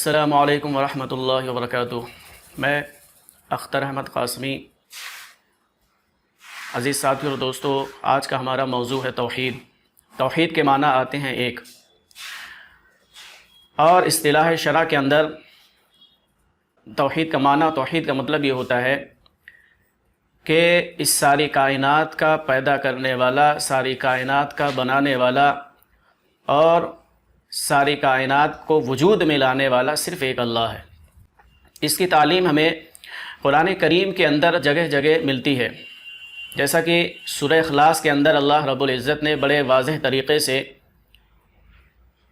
السلام علیکم ورحمۃ اللہ وبرکاتہ۔ میں اختر احمد قاسمی۔ عزیز ساتھیوں اور دوستو، آج کا ہمارا موضوع ہے توحید۔ توحید کے معنی آتے ہیں ایک، اور اصطلاح شرع کے اندر توحید کا معنی، توحید کا مطلب یہ ہوتا ہے کہ اس ساری کائنات کا پیدا کرنے والا، ساری کائنات کا بنانے والا اور ساری کائنات کو وجود میں لانے والا صرف ایک اللہ ہے۔ اس کی تعلیم ہمیں قرآن کریم کے اندر جگہ جگہ ملتی ہے، جیسا کہ سورہ اخلاص کے اندر اللہ رب العزت نے بڑے واضح طریقے سے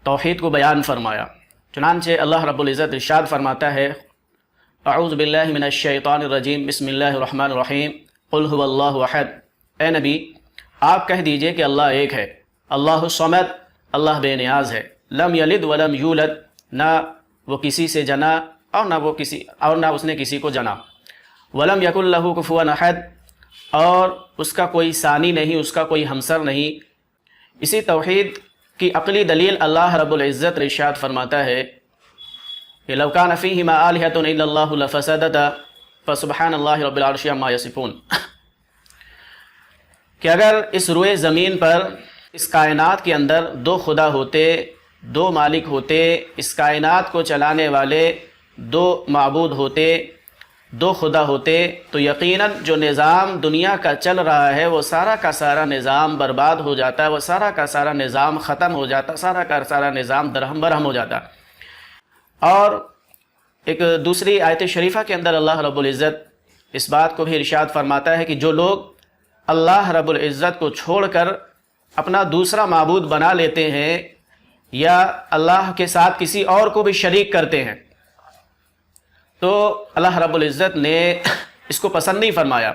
توحید کو بیان فرمایا۔ چنانچہ اللہ رب العزت ارشاد فرماتا ہے، اعوذ باللہ من الشیطان الرجیم، بسم اللہ الرحمن الرحیم، قل هو اللہ احد۔ اے نبی، آپ کہہ دیجئے کہ اللہ ایک ہے، اللہ الصمد، اللہ بے نیاز ہے، لم یلد ولم یولد، نہ وہ کسی سے جنا اور نہ اس نے کسی کو جنا، ولم یکن لہ کفوا احد، اور اس کا کوئی ثانی نہیں، اس کا کوئی ہمسر نہیں۔ اسی توحید کی عقلی دلیل اللہ رب العزت ارشاد فرماتا ہے کہ لو کان فیہما آلہۃ الا اللہ لفسدتا فسبحان اللہ رب العرش عما یصفون، کہ اگر اس روئے زمین پر، اس کائنات کے اندر دو خدا ہوتے، دو مالک ہوتے، اس کائنات کو چلانے والے دو معبود ہوتے، دو خدا ہوتے، تو یقیناً جو نظام دنیا کا چل رہا ہے وہ سارا کا سارا نظام برباد ہو جاتا، وہ سارا کا سارا نظام ختم ہو جاتا، سارا کا سارا نظام درہم برہم ہو جاتا۔ اور ایک دوسری آیت شریفہ کے اندر اللہ رب العزت اس بات کو بھی ارشاد فرماتا ہے کہ جو لوگ اللہ رب العزت کو چھوڑ کر اپنا دوسرا معبود بنا لیتے ہیں یا اللہ کے ساتھ کسی اور کو بھی شریک کرتے ہیں، تو اللہ رب العزت نے اس کو پسند نہیں فرمایا۔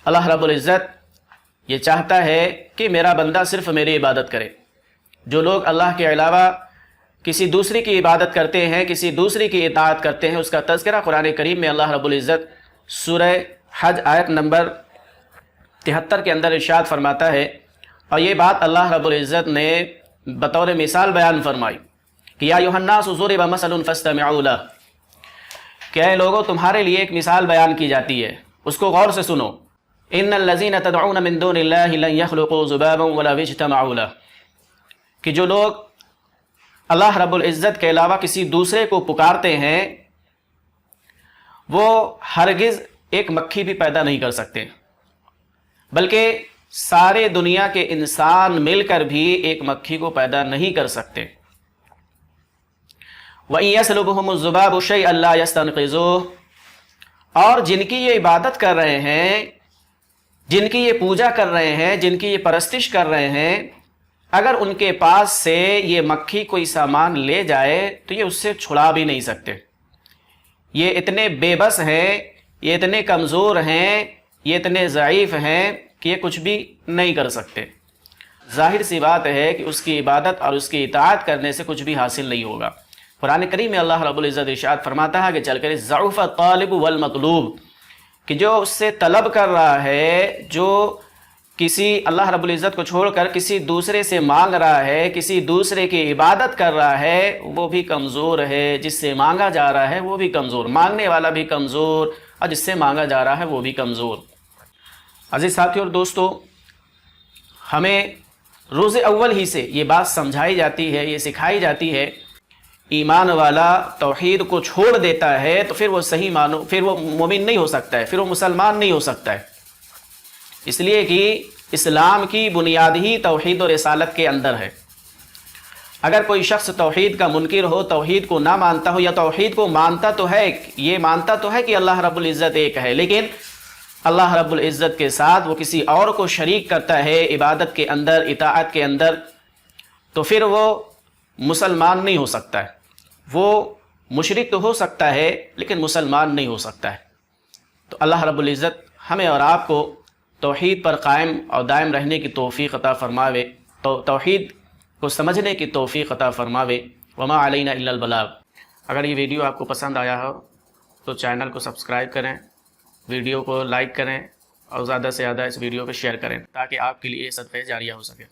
اللہ رب العزت یہ چاہتا ہے کہ میرا بندہ صرف میری عبادت کرے۔ جو لوگ اللہ کے علاوہ کسی دوسری کی عبادت کرتے ہیں، کسی دوسری کی اطاعت کرتے ہیں، اس کا تذکرہ قرآن کریم میں اللہ رب العزت سورہ حج آیت نمبر 73 کے اندر ارشاد فرماتا ہے، اور یہ بات اللہ رب العزت نے بطور مثال بیان فرمائی کہ یا ایھا الناس ضرب مثل فاستمعوا لہ، کہ اے لوگوں تمہارے لیے ایک مثال بیان کی جاتی ہے، اس کو غور سے سنو۔ ان الذین تدعون من دون اللہ لن یخلقوا ذبابا ولو اجتمعوا لہ، کہ جو لوگ اللہ رب العزت کے علاوہ کسی دوسرے کو پکارتے ہیں وہ ہرگز ایک مکھی بھی پیدا نہیں کر سکتے، بلکہ سارے دنیا کے انسان مل کر بھی ایک مکھی کو پیدا نہیں کر سکتے۔ وَإِن يَسْلُبْهُمُ الذُّبَابُ شَيْئًا لَا يَسْتَنقِذُوهُ، اور جن کی یہ عبادت کر رہے ہیں، جن کی یہ پوجا کر رہے ہیں، جن کی یہ پرستش کر رہے ہیں، اگر ان کے پاس سے یہ مکھی کوئی سامان لے جائے تو یہ اس سے چھڑا بھی نہیں سکتے۔ یہ اتنے بے بس ہیں، یہ اتنے کمزور ہیں، یہ اتنے ضعیف ہیں کہ یہ کچھ بھی نہیں کر سکتے۔ ظاہر سی بات ہے کہ اس کی عبادت اور اس کی اطاعت کرنے سے کچھ بھی حاصل نہیں ہوگا۔ قرآن کریم میں اللہ رب العزت ارشاد فرماتا ہے کہ چل کر ضعف الطالب والمطلوب، کہ جو اس سے طلب کر رہا ہے، جو کسی اللہ رب العزت کو چھوڑ کر کسی دوسرے سے مانگ رہا ہے، کسی دوسرے کی عبادت کر رہا ہے، وہ بھی کمزور ہے۔ جس سے مانگا جا رہا ہے وہ بھی کمزور، مانگنے والا بھی کمزور، اور جس سے مانگا جا رہا ہے وہ بھی کمزور۔ عزیز ساتھیوں اور دوستو، ہمیں روز اول ہی سے یہ بات سمجھائی جاتی ہے، یہ سکھائی جاتی ہے، ایمان والا توحید کو چھوڑ دیتا ہے تو پھر وہ صحیح مانو، پھر وہ مومن نہیں ہو سکتا ہے، پھر وہ مسلمان نہیں ہو سکتا ہے، اس لیے کہ اسلام کی بنیاد ہی توحید و رسالت کے اندر ہے۔ اگر کوئی شخص توحید کا منکر ہو، توحید کو نہ مانتا ہو، یا توحید کو مانتا تو ہے، یہ مانتا تو ہے کہ اللہ رب العزت ایک ہے، لیکن اللہ رب العزت کے ساتھ وہ کسی اور کو شریک کرتا ہے عبادت کے اندر، اطاعت کے اندر، تو پھر وہ مسلمان نہیں ہو سکتا ہے۔ وہ مشرک تو ہو سکتا ہے لیکن مسلمان نہیں ہو سکتا ہے۔ تو اللہ رب العزت ہمیں اور آپ کو توحید پر قائم اور دائم رہنے کی توفیق عطا فرماوے، تو توحید کو سمجھنے کی توفیق عطا فرماوے۔ وما علینا الا البلاغ۔ اگر یہ ویڈیو آپ کو پسند آیا ہو تو چینل کو سبسکرائب کریں، ویڈیو کو لائک کریں، اور زیادہ سے زیادہ اس ویڈیو کو شیئر کریں تاکہ آپ کے لیے یہ صدقہ جاریہ ہو سکے۔